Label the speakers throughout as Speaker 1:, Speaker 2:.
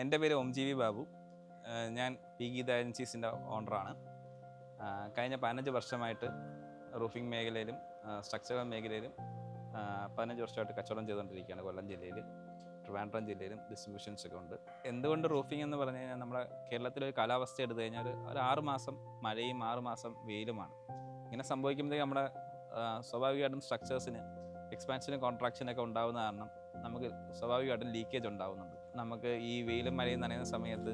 Speaker 1: എൻ്റെ പേര് ഓം G V Babu. ഞാൻ പി ഗീത ഏജൻസീസിൻ്റെ ഓണറാണ്. കഴിഞ്ഞ 15 വർഷമായിട്ട് റൂഫിംഗ് മേഖലയിലും സ്ട്രക്ചറൽ മേഖലയിലും 15 വർഷമായിട്ട് കച്ചവടം ചെയ്തുകൊണ്ടിരിക്കുകയാണ്. കൊല്ലം ജില്ലയിൽ, ട്രിവാൻഡ്രം ജില്ലയിലും ഡിസ്ട്രിബ്യൂഷൻസ് ഒക്കെ ഉണ്ട്. എന്തുകൊണ്ട് റൂഫിംഗ് എന്ന് പറഞ്ഞു കഴിഞ്ഞാൽ നമ്മുടെ കേരളത്തിലൊരു കാലാവസ്ഥ എടുത്തു കഴിഞ്ഞാൽ ഒരു 6 മാസം മഴയും 6 മാസം വെയിലുമാണ്. ഇങ്ങനെ സംഭവിക്കുമ്പോഴത്തേക്ക് നമ്മുടെ സ്വാഭാവികമായിട്ടും സ്ട്രക്ചേഴ്സിന് എക്സ്പാൻഷനും കോൺട്രാക്ഷനൊക്കെ ഉണ്ടാകുന്ന കാരണം നമുക്ക് സ്വാഭാവികമായിട്ടും ലീക്കേജ് ഉണ്ടാകുന്നുണ്ട്. നമുക്ക് ഈ വെയിലും മഴയും നനയുന്ന സമയത്ത്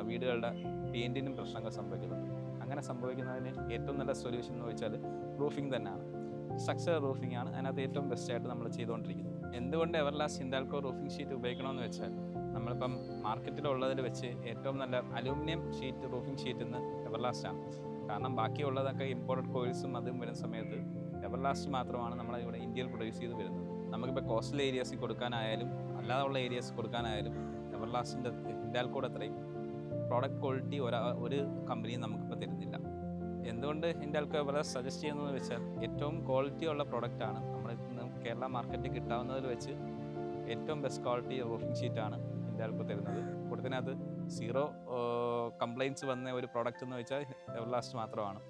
Speaker 1: വീടുകളുടെ പെയിൻറ്റിനും പ്രശ്നങ്ങൾ സംഭവിക്കുന്നുണ്ട്. അങ്ങനെ സംഭവിക്കുന്നതിന് ഏറ്റവും നല്ല സൊല്യൂഷൻ എന്ന് വെച്ചാൽ റൂഫിംഗ് തന്നെയാണ്. സ്ട്രക്ചർ റൂഫിംഗ് ആണ് അതിനകത്ത് ഏറ്റവും ബെസ്റ്റായിട്ട് നമ്മൾ ചെയ്തുകൊണ്ടിരിക്കുന്നത്. എന്തുകൊണ്ട് എവർലാസ്റ്റ് ഹിൻഡാൽകോ റൂഫിംഗ് ഷീറ്റ് ഉപയോഗിക്കണമെന്ന് വെച്ചാൽ, നമ്മളിപ്പം മാർക്കറ്റിലുള്ളതിൽ വെച്ച് ഏറ്റവും നല്ല അലൂമിനിയം ഷീറ്റ് റൂഫിംഗ് ഷീറ്റ് ഇന്ന് എവർലാസ്റ്റാണ്. കാരണം ബാക്കിയുള്ളതൊക്കെ ഇമ്പോർട്ടഡ് കോയിൽസും അതും വരുന്ന സമയത്ത് എവർലാസ്റ്റ് മാത്രമാണ് നമ്മളെ ഇവിടെ ഇന്ത്യയിൽ പ്രൊഡ്യൂസ് ചെയ്ത് വരുന്നത്. നമുക്കിപ്പോൾ കോസ്റ്റൽ ഏരിയാസിൽ കൊടുക്കാനായാലും അല്ലാതെ ഉള്ള ഏരിയാസ് കൊടുക്കാനായാലും എവർലാസ്റ്റിൻ്റെ ഹിൻഡാൽകോയുടെ അത്രയും പ്രോഡക്റ്റ് ക്വാളിറ്റി ഒരു കമ്പനിയും നമുക്കിപ്പോൾ തരുന്നില്ല. എന്തുകൊണ്ട് ഹിൻഡാൽകോ എവർലാസ്റ്റ് സജസ്റ്റ് ചെയ്യുന്നതെന്ന് വെച്ചാൽ, ഏറ്റവും ക്വാളിറ്റി ഉള്ള പ്രോഡക്റ്റാണ് നമ്മൾ ഇന്ന് കേരള മാർക്കറ്റിൽ കിട്ടാവുന്നതിൽ വെച്ച് ഏറ്റവും ബെസ്റ്റ് ക്വാളിറ്റി റൂഫിംഗ് ഷീറ്റാണ് ഹിൻഡാൽകോ തരുന്നത്. കൂടുതനകത്ത് 0 കംപ്ലയിൻറ്റ്സ് വന്ന ഒരു പ്രോഡക്റ്റ് എന്ന് വെച്ചാൽ എവർലാസ്റ്റ് മാത്രമാണ്.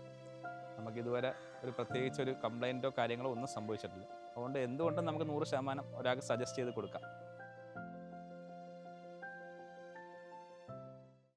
Speaker 1: നമുക്കിതുവരെ പ്രത്യേകിച്ച് ഒരു കംപ്ലയിൻറ്റോ കാര്യങ്ങളോ ഒന്നും സംഭവിച്ചിട്ടില്ല. അതുകൊണ്ട് എന്തുകൊണ്ടും നമുക്ക് 100% ഒരാൾക്ക് സജസ്റ്റ് ചെയ്ത് കൊടുക്കാം.